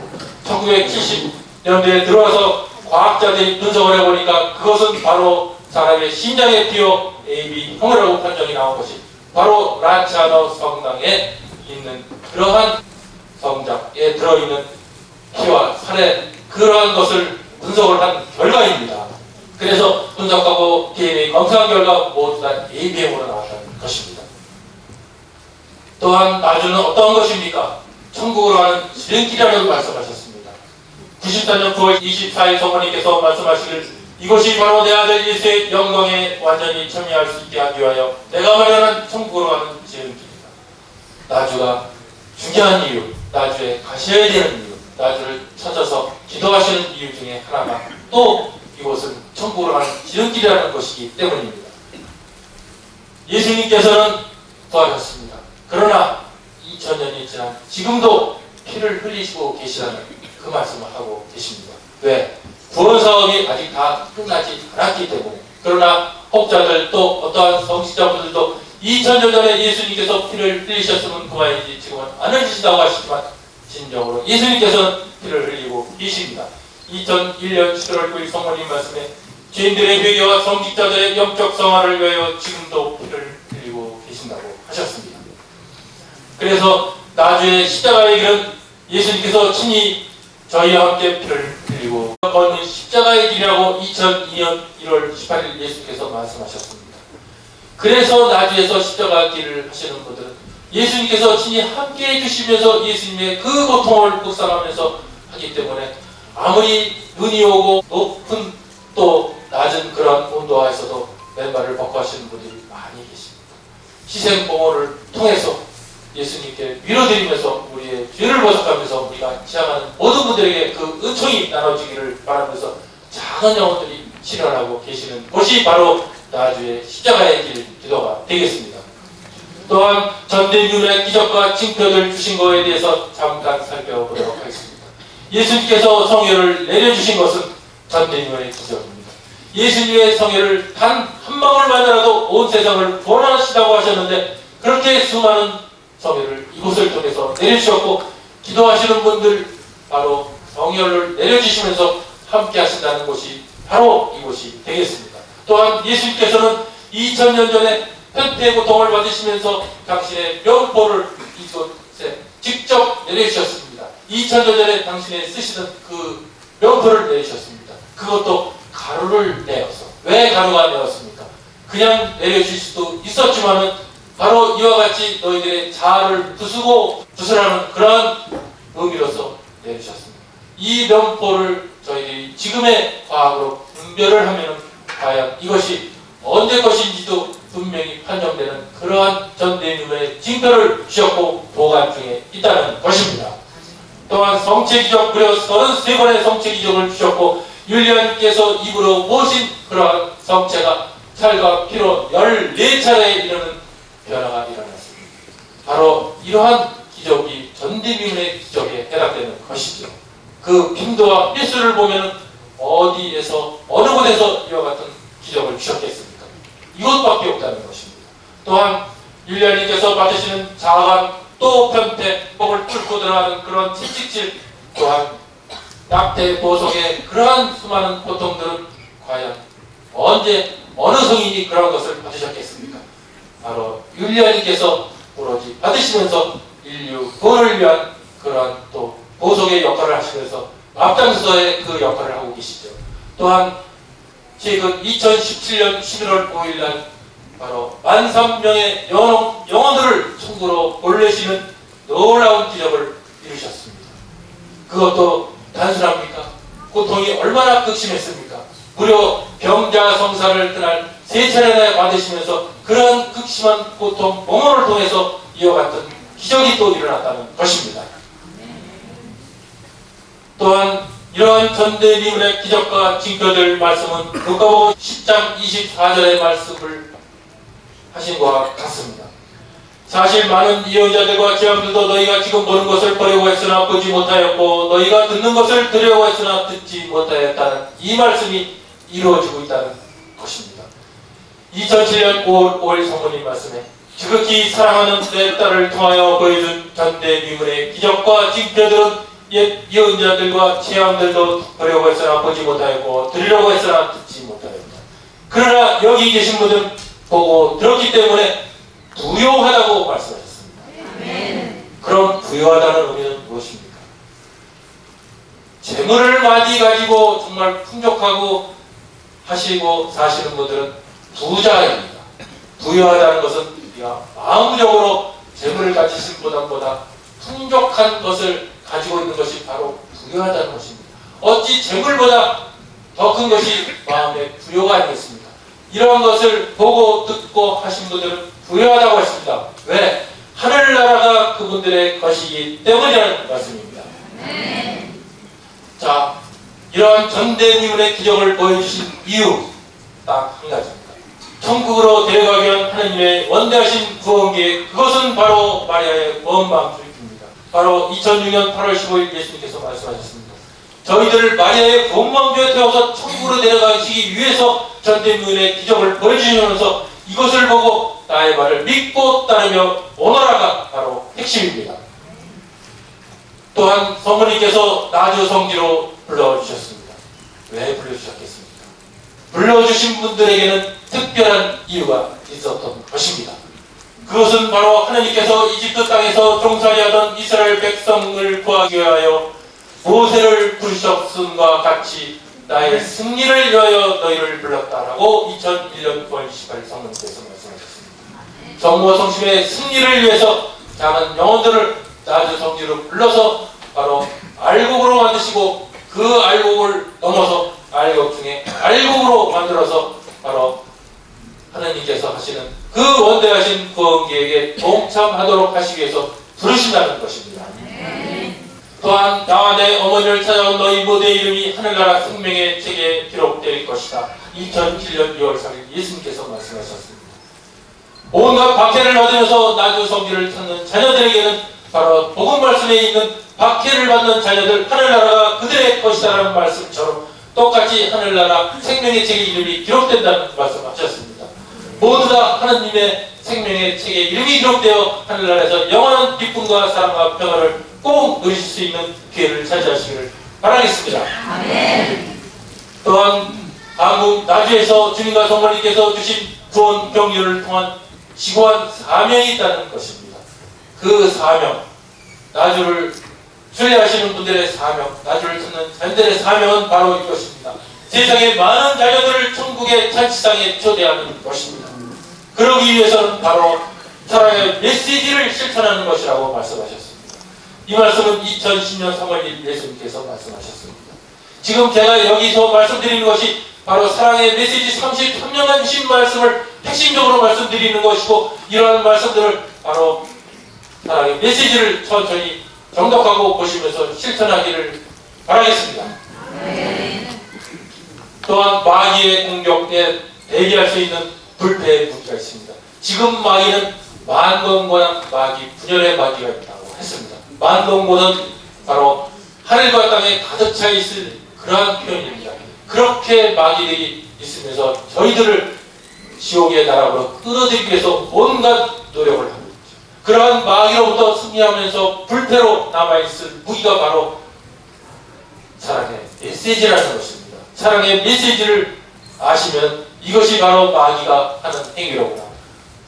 1970년대에 들어와서 과학자들이 분석을 해보니까 그것은 바로 사람의 심장의 피로 AB 형이라고 판정이 나온 것이 바로 라차너 성당에 있는 그러한 성장에 들어있는 피와 살의 그러한 것을 분석을 한 결과입니다. 그래서 분석하고 DNA 검사한 결과 모두 다 ABM으로 나왔다는 것입니다. 또한 나주는 어떠한 것입니까? 천국으로 가는 지름길이라고 말씀하셨습니다. 94년 9월 24일 성모님께서 말씀하시길 이곳이 바로 내 아들 예수의 영광에 완전히 참여할 수 있게 하기 위하여 내가 마련한 천국으로 가는 지름길이다. 나주가 중요한 이유, 나주에 가셔야 되는 이유, 나주를 찾아서 기도하시는 이유 중에 하나가 또 이곳은 천국으로 가는 지름길이라는 것이기 때문입니다. 예수님께서는 부활하셨습니다. 그러나 2000년이 지난 지금도 피를 흘리시고 계시다는 그 말씀을 하고 계십니다. 왜? 구원 사업이 아직 다 끝나지 않았기 때문에. 그러나 혹자들 또 어떠한 성직자분들도 2000년 전에 예수님께서 피를 흘리셨으면 그만이지 지금은 안 흘리신다고 하시지만 진정으로 예수님께서는 피를 흘리고 계십니다. 2001년 11월 9일 성모님 말씀에 죄인들의 회개와 성직자들의 영적 성화를 위하여 지금도 피를 흘리고 계신다고 하셨습니다. 그래서 나주의 십자가의 길은 예수님께서 친히 저희와 함께 피를 흘리고 걷는 십자가의 길이라고 2002년 1월 18일 예수께서 말씀하셨습니다. 그래서 나주에서 십자가 길을 하시는 분들은 예수님께서 친히 함께 해주시면서 예수님의 그 고통을 묵상하면서 하기 때문에 아무리 눈이 오고 높은 또 낮은 그런 온도하에서도 맨발을 벗고 하시는 분들이 많이 계십니다. 희생봉헌을 통해서 예수님께 밀어드리면서 우리의 죄를 보석하면서 우리가 지향하는 모든 분들에게 그 은총이 나눠지기를 바라면서 작은 영혼들이 실현하고 계시는 곳이 바로 나주의 십자가의 길 기도가 되겠습니다. 또한 전대미문의 기적과 징표를 주신 것에 대해서 잠깐 살펴보도록 하겠습니다. 예수님께서 성혈을 내려주신 것은 전대미문의 기적입니다. 예수님의 성혈을 단 한 방울만이라도 온 세상을 구원하시다고 하셨는데 그렇게 수많은 성혈을 이곳을 통해서 내려주셨고 기도하시는 분들 바로 성혈을 내려주시면서 함께 하신다는 곳이 바로 이곳이 되겠습니다. 또한 예수님께서는 2000년 전에 편태의 고통을 받으시면서 당신의 명포를 이곳에 직접 내려주셨습니다. 2000년 전에 당신이 쓰시던 그 명포를 내주셨습니다. 그것도 가루를 내어서. 왜 가루가 내었습니까? 그냥 내려주실 수도 있었지만은 바로 이와 같이 너희들의 자아를 부수고 부수라는 그러한 의미로서 내주셨습니다. 이 명포를 저희들이 지금의 과학으로 분별을 하면은 과연 이것이 언제 것인지도 분명히 판정되는 그러한 전대미문의 징표를 주셨고 보관 중에 있다는 것입니다. 또한 성체기적 무려 33번의 성체기적을 주셨고 율리안께서 입으로 모신 그러한 성체가 살과 피로 14차례에 이르는 변화가 일어났습니다. 바로 이러한 기적이 전대미문의 기적에 해당되는 것이죠. 그 빈도와 횟수를 보면 어디에서 어느 곳에서 이와 같은 기적을 주셨겠습니까? 이것밖에 없다는 것입니다. 또한 율리안님께서 받으시는 자아간 또 편태, 목을 뚫고 들어가는 그런 채찍질 또한 낙태, 보석의 그러한 수많은 고통들은 과연 언제 어느 성인이 그런 것을 받으셨겠습니까? 바로 율리안님께서 오로지 받으시면서 인류 구원을 위한 그러한 또 보석의 역할을 하시면서 앞장서의 그 역할을 하고 계시죠. 또한 최근 2017년 11월 5일날 바로 13,000명의 영혼들을 천국으로 보내시는 놀라운 기적을 이루셨습니다. 그것도 단순합니까? 고통이 얼마나 극심했습니까? 무려 병자 성사를 그날 3차례나 받으시면서 그런 극심한 고통, 봉헌을 통해서 이와 같은 기적이 또 일어났다는 것입니다. 또한 이러한 전대미문의 기적과 징표들 말씀은 누가복음 10장 24절의 말씀을 하신 것과 같습니다. 사실 많은 예언자들과 제왕들도 너희가 지금 보는 것을 보려고 했으나 보지 못하였고 너희가 듣는 것을 들으려고 했으나 듣지 못하였다는 이 말씀이 이루어지고 있다는 것입니다. 2007년 5월 5일 성모님 말씀에 지극히 사랑하는 내 딸을 통하여 보여준 전대미문의 기적과 징표들은 옛 예언자들과 제왕들도 보려고 했으나 보지 못하였고 들으려고 했으나 듣지 못하였다. 그러나 여기 계신 분들은 보고 들었기 때문에 부요하다고 말씀하셨습니다. 그럼 부요하다는 의미는 무엇입니까? 재물을 많이 가지고 정말 풍족하고 하시고 사시는 분들은 부자입니다. 부유하다는 것은 우리가 마음적으로 재물을 가지신 보다 풍족한 것을 가지고 있는 것이 바로 부유하다는 것입니다. 어찌 재물보다 더 큰 것이 마음의 부요가 아니겠습니까? 이러한 것을 보고 듣고 하신 분들은 부유하다고 했습니다. 왜? 하늘나라가 그분들의 것이기 때문이라는 말씀입니다. 자, 이러한 전대미문의 기적을 보여주신 이유 딱 한 가지입니다. 천국으로 데려가기 위한 하느님의 원대하신 구원계획, 그것은 바로 마리아의 원망주입니다. 바로 2006년 8월 15일 예수님께서 말씀하셨습니다. 저희들을 마리아의 구원망주에 태워서 천국으로 데려가시기 위해서 전대미문의 기적을 보여주시면서 이것을 보고 나의 말을 믿고 따르며 오너라가 바로 핵심입니다. 또한 성모님께서 나주 성지로 불러주셨습니다. 왜 불러주셨겠습니까? 불러주신 분들에게는 특별한 이유가 있었던 것입니다. 그것은 바로 하나님께서 이집트 땅에서 종살이하던 이스라엘 백성을 구하기 위하여 모세를 부르셨음과 같이 나의 승리를 위하여 너희를 불렀다라고 2001년 9월 28일 성모님께서 말씀하셨습니다. 정무와 성심의 승리를 위해서 작은 영혼들을 나주 성지로 불러서 바로 알곡으로 만드시고 그 알곡을 넘어서 알곡 중에 알곡으로 만들어서 바로 하나님께서 하시는 그 원대하신 구원 계획에 동참하도록 하시기 위해서 부르신다는 것입니다. 또한 나와 내 어머니를 찾아온 너희 모두의 이름이 하늘나라 생명의 책에 기록될 것이다. 2007년 6월 4일 예수님께서 말씀하셨습니다. 온갖 박해를 받으면서 나주 성지를 찾는 자녀들에게는 바로 복음 말씀에 있는 박해를 받는 자녀들 하늘나라가 그들의 것이다라는 말씀처럼 똑같이 하늘나라 생명의 책에 이름이 기록된다는 말씀하셨습니다. 모두 다 하나님의 생명의 책에 이름이 기록되어 하늘나라에서 영원한 기쁨과 사랑과 평화를 꼭 누리실 수 있는 기회를 차지하시기를 바라겠습니다. 아멘. 또한 한국 나주에서 주님과 성모님께서 주신 구원 경륜을 통한 지고한 사명이 있다는 것입니다. 그 사명, 나주를 순례하시는 분들의 사명, 나주를 찾는 자녀들의 사명은 바로 이것입니다. 세상의 많은 자녀들을 천국의 잔치상에 초대하는 것입니다. 그러기 위해서는 바로 사랑의 메시지를 실천하는 것이라고 말씀하셨습니다. 이 말씀은 2010년 3월 1일 예수님께서 말씀하셨습니다. 지금 제가 여기서 말씀드리는 것이 바로 사랑의 메시지 33년간 주신 말씀을 핵심적으로 말씀드리는 것이고, 이러한 말씀들을 바로 사랑의 메시지를 천천히 정독하고 보시면서 실천하기를 바라겠습니다. 또한 마귀의 공격에 대비할 수 있는 불패의 무기가 있습니다. 지금 마귀는 만동고난 마귀, 분열의 마귀가 있다고 했습니다. 만동고는 바로 하늘과 땅에 가득 차 있을 그러한 표현입니다. 그렇게 마귀들이 있으면서 저희들을 지옥의 나라로 끌어들이기 위해서 온갖 노력을 합니다. 그러한 마귀로부터 승리하면서 불패로 남아있을 무기가 바로 사랑의 메시지라는 것입니다. 사랑의 메시지를 아시면 이것이 바로 마귀가 하는 행위로구나,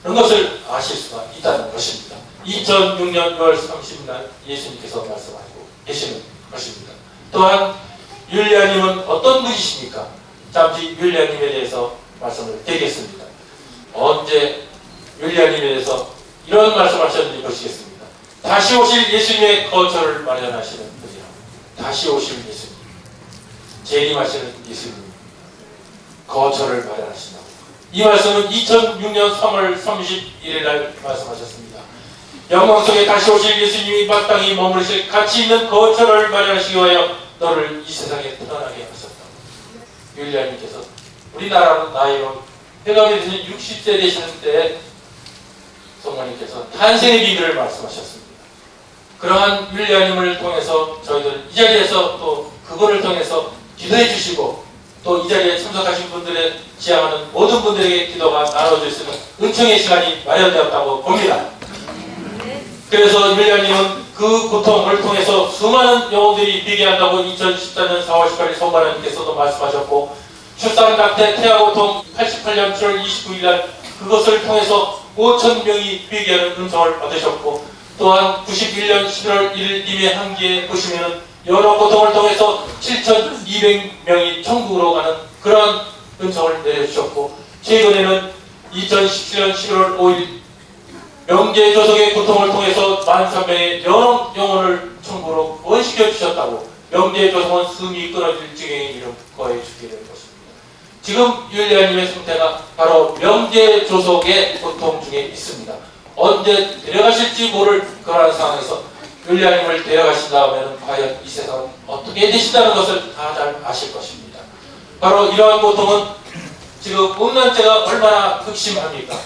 그런 것을 아실 수가 있다는 것입니다. 2006년 6월 30일 예수님께서 말씀하시고 계시는 것입니다. 또한 율리아님은 어떤 분이십니까? 잠시 율리아님에 대해서 말씀을 드리겠습니다. 언제 율리아님에 대해서 이런 말씀하셨는지 보시겠습니다. 다시 오실 예수님의 거처를 마련하시는 분이라고. 다시 오실 예수님, 재림하시는 예수님 거처를 마련하신다고. 이 말씀은 2006년 3월 31일 날 말씀하셨습니다. 영광 속에 다시 오실 예수님이 마땅히 머무르실 가치 있는 거처를 마련하시기 위하여 너를 이 세상에 태어나게 하셨다고. 율리아님께서 우리나라 나이로 회감이 되신 60세 되시는 때 성모님께서 탄생의 비밀을 말씀하셨습니다. 그러한 율리아님을 통해서 저희들 이 자리에서 또 그분을 통해서 기도해 주시고 또 이 자리에 참석하신 분들의 지향하는 모든 분들에게 기도가 나눠질 수 있는 은총의 시간이 마련되었다고 봅니다. 그래서 율리아님은 그 고통을 통해서 수많은 영혼들이 비게한다고 2014년 4월 18일 성관님께서도 말씀하셨고, 출산, 낙태, 태아 고통 88년 7월 29일 날 그것을 통해서 5,000명이 비게하는 은총을 받으셨고, 또한 91년 11월 1일 님의 한기에 보시면은 여러 고통을 통해서 7,200명이 천국으로 가는 그러한 은총을 내려주셨고, 최근에는 2017년 11월 5일 명제조석의 고통을 통해서 13,000명의 여러 영혼을 천국으로 구원시켜 주셨다고, 명제조석은 숨이 끊어질 지경에 이르 거해 주게 된 것입니다. 지금 율리아님의 상태가 바로 명제조석의 고통 중에 있습니다. 언제 데려가실지 모를 그러한 상황에서 율리아님을 데려가신 다음에는 과연 이 세상은 어떻게 되신다는 것을 다 잘 아실 것입니다. 바로 이러한 고통은 지금 음란죄가 얼마나 극심합니까?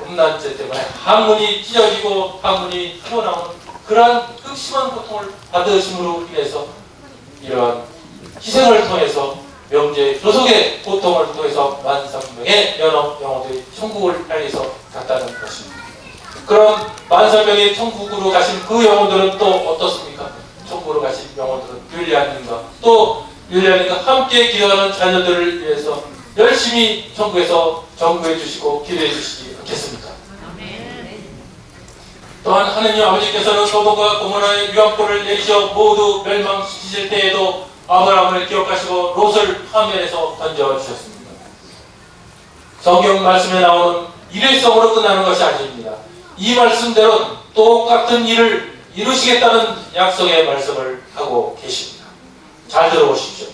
음란죄 때문에 항문이 찢어지고 항문이 튀어나오는 그러한 극심한 고통을 받으심으로 인해서 이러한 희생을 통해서 명제 조속의 고통을 통해서 13,000명의 연합 영혼들이 천국을 향해서 갔다는 것입니다. 그럼 13,000명의 천국으로 가신 그 영혼들은 또 어떻습니까? 천국으로 가신 영혼들은 율리아님과 또 율리아님과 함께 기도하는 자녀들을 위해서 열심히 천국에서 전구해 주시고 기도해 주시지 않겠습니까? 또한 하느님 아버지께서는 소돔과 고모라의 유황불을 내리셔 모두 멸망시키실 때에도 아브라함을 기억하시고 롯을 화면에서 던져주셨습니다. 성경 말씀에 나오는 일회성으로 끝나는 것이 아닙니다. 이 말씀대로 똑같은 일을 이루시겠다는 약속의 말씀을 하고 계십니다. 잘 들어보십시오.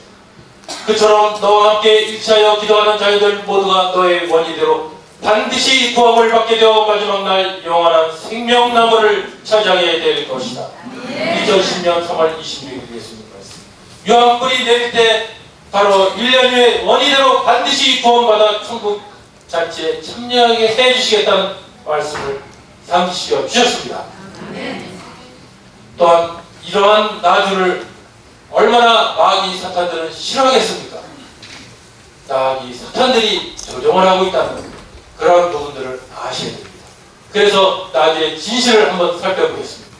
그처럼 너와 함께 일치하여 기도하는 자녀들 모두가 너의 원리대로 반드시 구원을 받게 되어 마지막 날 영원한 생명나무를 차지하게 될 것이다. 2010년 3월 26일 예수님 말씀. 유황불이 내릴 때 바로 1년 후에 원리대로 반드시 구원받아 천국 잔치에 참여하게 해주시겠다는 말씀을 상기시켜 주셨습니다. 또한 이러한 나주를 얼마나 마귀 사탄들은 싫어하겠습니까? 마귀 사탄들이 조종을 하고 있다는 그런 부분들을 아셔야 됩니다. 그래서 나주의 진실을 한번 살펴보겠습니다.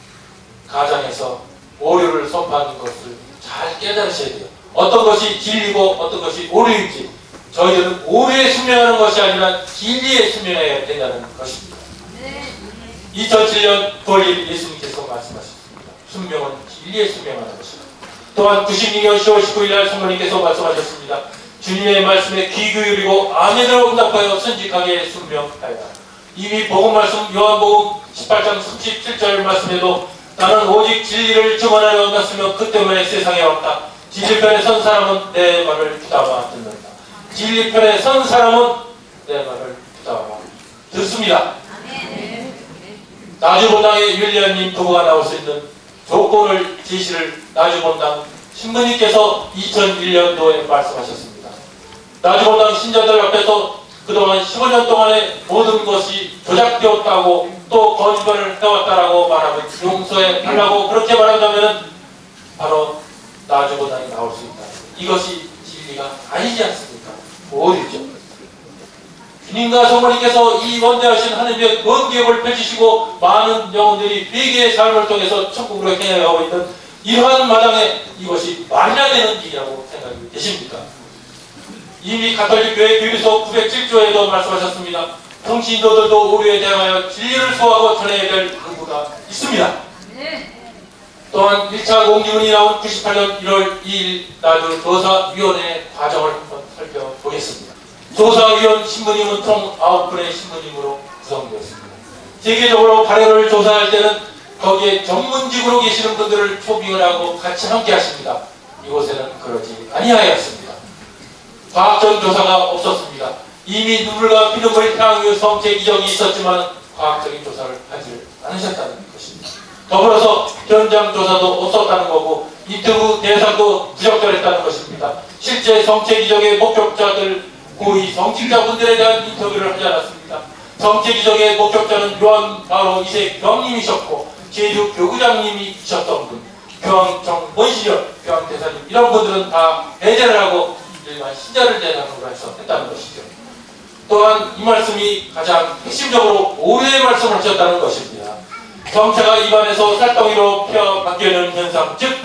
가정에서 오류를 선포하는 것을 잘 깨달으셔야 돼요. 어떤 것이 진리고 어떤 것이 오류인지 저희들은 오류에 순명하는 것이 아니라 진리에 순명해야 된다는 것입니다. 2007년 9월 1일 예수님께서 말씀하셨습니다. 순명은 진리에 순명하는 것입니다. 또한 92년 10월 19일 날 성모님께서 말씀하셨습니다. 주님의 말씀에 귀 기울이고 아멘으로 응답하여 선직하게 순명하여라. 이미 복음 말씀 요한복음 18장 37절 말씀에도 나는 오직 진리를 증언하려 왔으며 그 때문에 세상에 왔다. 진리편에 선 사람은 내 말을 귀담아 듣는다. 진리편에 선 사람은 내 말을 귀담아 듣습니다. 나주본당의 율리아님 부부가 나올 수 있는 조건을 제시를 나주본당 신부님께서 2001년도에 말씀하셨습니다. 나주본당 신자들 앞에서 그동안 15년 동안의 모든 것이 조작되었다고 또 거짓말을 해왔다라고 말하면 용서해 달라고 그렇게 말한다면 바로 나주본당이 나올 수 있다. 이것이 진리가 아니지 않습니까? 오류죠. 주님과 성모님께서 이 원대하신 하느님의 먼 계획을 펼치시고 많은 영혼들이 회개의 삶을 통해서 천국으로 향해가고 있는 이러한 마당에 이것이 말이나 되는 일이라고 생각이 되십니까? 이미 가톨릭 교회 교리서 907조에도 말씀하셨습니다. 평신도들도 오류에 대하여 진리를 소하고 전해야 될 의무가 있습니다. 또한 1차 공지문이 나온 98년 1월 2일 나주 조사위원회 과정을 한번 살펴보겠습니다. 조사위원 신부님은 총 9분의 신부님으로 구성되었습니다. 세계적으로 발해를 조사할 때는 거기에 전문직으로 계시는 분들을 초빙을 하고 같이 함께 하십니다. 이곳에는 그러지 아니하였습니다. 과학적 조사가 없었습니다. 이미 눈물과 피눈물이 향유 성체 이적이 있었지만 과학적인 조사를 하지 않으셨다는 것입니다. 더불어서 현장 조사도 없었다는 거고 인터뷰 대상도 부적절했다는 것입니다. 실제 성체 이적의 목격자들 고위 성직자분들에 대한 인터뷰를 하지 않았습니다. 성체 이적의 목격자는 요한 바로 2세 교황님이셨고 제주 교구장님이셨던 분, 교황 정본시련 교황대사님 이런 분들은 다 배제를 하고 분들만 신자를 대상으로 해서 했다는 것이죠. 또한 이 말씀이 가장 핵심적으로 오류의 말씀을 하셨다는 것입니다. 정체가 입안에서 쌀덩이로 바뀌는 현상, 즉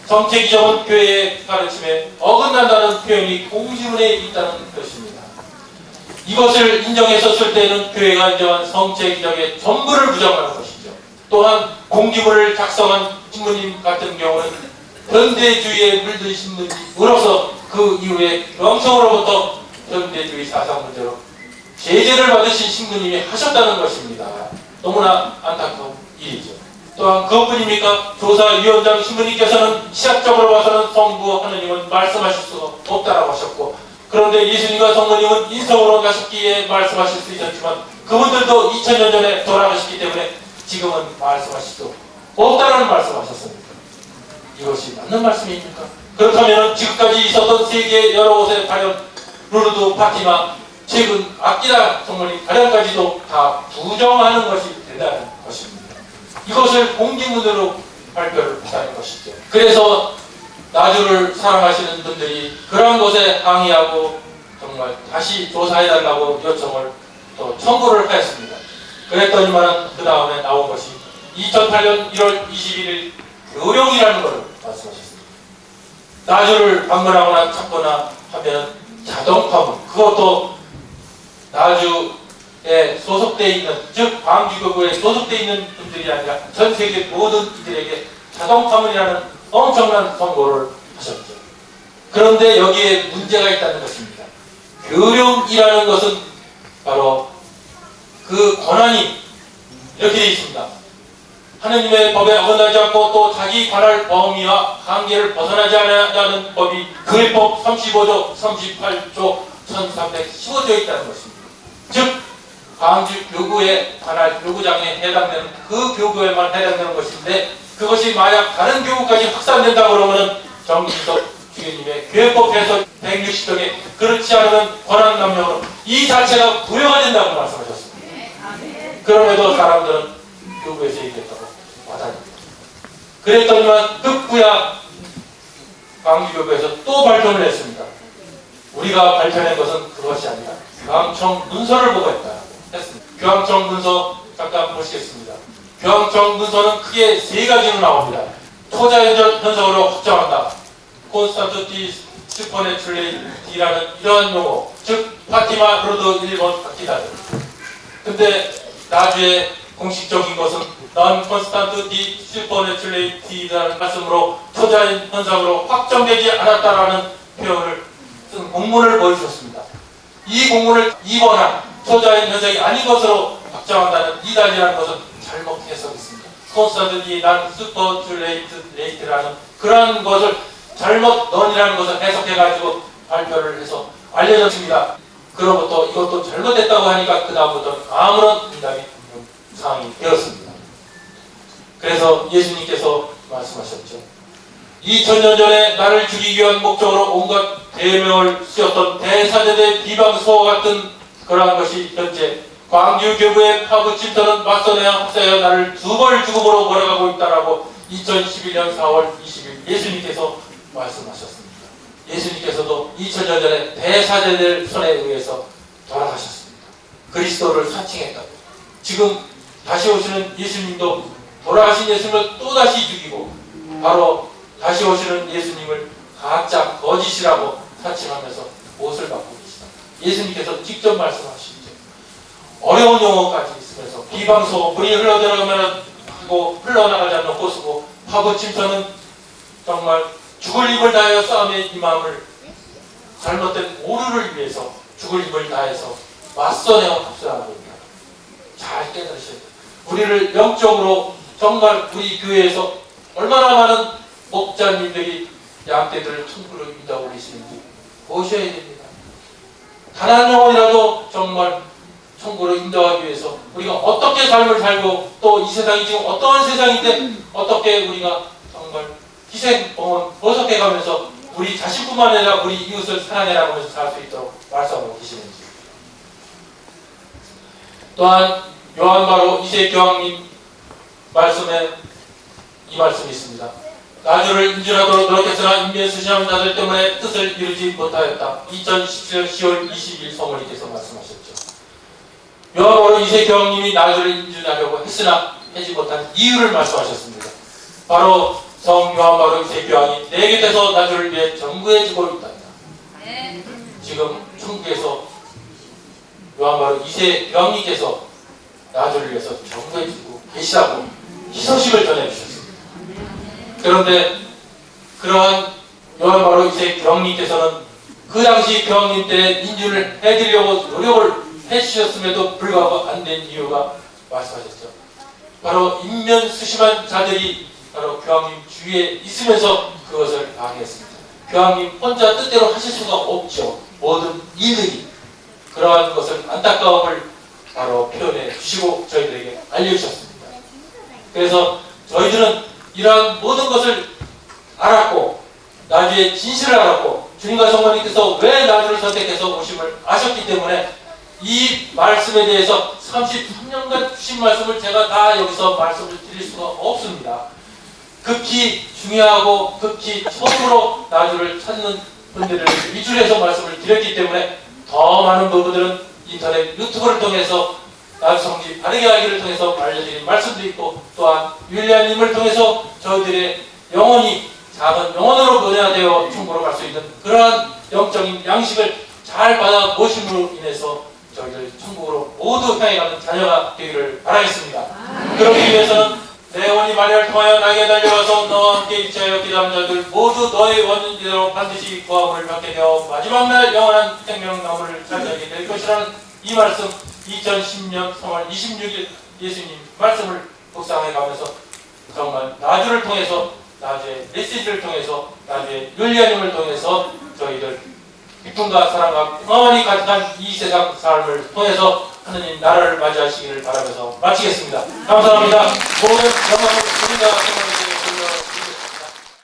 정체 기정은 교회의 가르침에 어긋난다는 표현이 공지문에 있다는 것입니다. 이것을 인정했었을 때는 교회가 인정한 성체 기정의 전부를 부정하는 것이죠. 또한 공지문을 작성한 신부님 같은 경우는 현대주의에 물든 신부님으로서 그 이후에 명성으로부터 현대주의 사상 문제로 제재를 받으신 신부님이 하셨다는 것입니다. 너무나 안타까운 일이죠. 또한 그것뿐입니까? 조사위원장 신부님께서는 시각적으로 봐서는 성부 하느님은 말씀하실 수가 없다라고 하셨고, 그런데 예수님과 성모님은 인성으로 가셨기에 말씀하실 수 있었지만 그분들도 2000년 전에 돌아가셨기 때문에 지금은 말씀하실 수 없다라는 말씀하셨습니다. 이것이 맞는 말씀입니까? 그렇다면 지금까지 있었던 세계 여러 곳의 발현, 루르드, 파티마, 최근 아끼다 성모님 발현까지도 다 부정하는 것이 된다는 것입니다. 이것을 공지문으로 발표를 했다는 것이죠. 그래서 나주를 사랑하시는 분들이 그런 것에 항의하고 정말 다시 조사해달라고 요청을 또 청구를 하였습니다. 그랬더니만 그 다음에 나온 것이 2008년 1월 21일 교령이라는 것을 말씀하셨습니다. 나주를 방문하거나 찾거나 하면 자동 파문, 그것도 나주에 소속되어 있는, 즉 광주교구에 소속되어 있는 분들이 아니라 전 세계 모든 이들에게 자동 파문이라는 엄청난 선고를 하셨죠. 그런데 여기에 문제가 있다는 것입니다. 교령이라는 것은 바로 그 권한이 이렇게 되어 있습니다. 하느님의 법에 어긋나지 않고 또 자기 관할 범위와 한계를 벗어나지 않는 법이 교회법 35조, 38조, 1315조에 있다는 것입니다. 즉 광주 교구의 관할 교구장에 해당되는 그 교구에만 해당되는 것인데, 그것이 만약 다른 교구까지 확산된다 그러면은 정기석 주교님의 교회법 해서 160조에 그렇지 않으면 권한 남용으로 이 자체가 부여가 된다고 말씀하셨습니다. 그럼에도 사람들은 교구에서 얘기했다고 와닿습니다. 그랬더니만 급부야 광주교구에서 또 발표를 했습니다. 우리가 발표한 것은 그것이 아니라 교황청 문서를 보고 했습니다. 교황청 문서 잠깐 보시겠습니다. 교황청 문서는 크게 세 가지로 나옵니다. 초자연적 현상으로 확정한다. 콘스탄트 디 슈퍼내출레이티라는 이러한 용어, 즉 파티마 로드 일본 바퀴다들. 근데 나중에 공식적인 것은 넌 콘스탄트 디 슈퍼내출레이티라는 말씀으로 초자연 현상으로 확정되지 않았다라는 표현을 쓴 공문을 보여주셨습니다. 이 공문을 입원한 초자연 현상이 아닌 것으로 확정한다는 이단이라는 것은 잘못 해석했습니다. 콘스탄트 디 난 슈퍼출레이트라는 그러한 것을 잘못 넌이라는 것을 해석해가지고 발표를 해서 알려졌습니다. 그로부터 이것도 잘못됐다고 하니까 그 다음부터 아무런 민담이 없는 상황이 되었습니다. 그래서 예수님께서 말씀하셨죠. 2000년 전에 나를 죽이기 위한 목적으로 온갖 대명을 쓰였던 대사제대 비방소와 같은 그러한 것이 현재 광주교구의 파부침터는 맞서내야 합사하여 나를 두 벌 죽음으로 몰아가고 있다라고 2011년 4월 20일 예수님께서 말씀하셨습니다. 예수님께서도 2000년 전에 대사제들 손에 의해서 돌아가셨습니다. 그리스도를 사칭했다고. 지금 다시 오시는 예수님도 돌아가신 예수님을 또다시 죽이고 바로 다시 오시는 예수님을 가짜 거짓이라고 사칭하면서 못을 받고 계시다. 예수님께서 직접 말씀하시죠. 어려운 용어까지 있으면서 비방소, 물이 흘러들어가면 하고 흘러나가지 않는 호수고 파고침터는 정말 죽을 힘을 다하여 싸움에 임함을 잘못된 오류를 위해서 죽을 힘을 다해서 맞서내어 합수하고 있다. 잘 깨달으셔야 돼요. 우리를 영적으로 정말 우리 교회에서 얼마나 많은 목자님들이 양떼들을 천국으로 인도하고 계시는지 보셔야 됩니다. 단 한 영혼이라도 정말 천국으로 인도하기 위해서 우리가 어떻게 삶을 살고 또 이 세상이 지금 어떠한 세상인데 어떻게 우리가 정말 희생, 보석해가면서 우리 자신뿐만 아니라 우리 이웃을 사랑해라 하면서 살 수 있도록 말씀하고 계시는지. 또한 요한 바로 2세 교황님 말씀에 이 말씀이 있습니다. 나주를 인준하도록 노력했으나 인면수신하는 자들 때문에 뜻을 이루지 못하였다. 2017년 10월 20일 성월님께서 말씀하셨죠. 여러분 이세 교황님이 나주를 인준하려고 했으나 하지 못한 이유를 말씀하셨습니다. 바로 성 요한 바로 이세 교황이 내 곁에서 나주를 위해 전구해주고 있다. 지금 천국에서 요한 바로 이세 교황님께서 나주를 위해서 전구해주고 계시다고 희소식을 전해주셨습니다. 그런데 그러한 요한 바로 이세 교황님께서는 그 당시 교황님 때 인준을 해드리려고 노력을 해주셨음에도 불구하고 안 된 이유가 말씀하셨죠. 바로 인면수심한 자들이 바로 교황님 주위에 있으면서 그것을 방해했습니다. 교황님 혼자 뜻대로 하실 수가 없죠. 모든 일들이 그러한 것을 안타까움을 바로 표현해 주시고 저희들에게 알려주셨습니다. 그래서 저희들은 이러한 모든 것을 알았고 나주의 진실을 알았고 주님과 성모님께서 왜 나주를 선택해서 오심을 아셨기 때문에 이 말씀에 대해서 33년간 주신 말씀을 제가 다 여기서 말씀을 드릴 수가 없습니다. 극히 중요하고 극히 처음으로 나주를 찾는 분들을 위주로 해서 말씀을 드렸기 때문에 더 많은 부분들은 인터넷 유튜브를 통해서 나주 성지 바르게 알기를 통해서 알려드린 말씀도 있고 또한 율리아님을 통해서 저희들의 영혼이 작은 영혼으로 변화되어 충고로 갈 수 있는 그러한 영적인 양식을 잘 받아 모심으로 인해서 저희들 천국으로 모두 향해가는 자녀가 되기를 바라겠습니다. 그러기 위해서는 내 영혼이 마리아를 통하여 나에게 달려와서 너와 함께 일체하여 기도하는 자들 모두 너의 원인대로 반드시 구원을 받게 되어 마지막 날 영원한 생명나무를 차지하게 될 것이라는 이 말씀 2010년 3월 26일 예수님 말씀을 묵상해 가면서 정말 나주를 통해서 나주의 메시지를 통해서 나주의 율리아님을 통해서 저희들 기쁨과 사랑과 평안이 가득한 이 세상 삶을 통해서 하느님 나라를 맞이하시기를 바라면서 마치겠습니다. 감사합니다. 모든 영광을 주님과 성령님께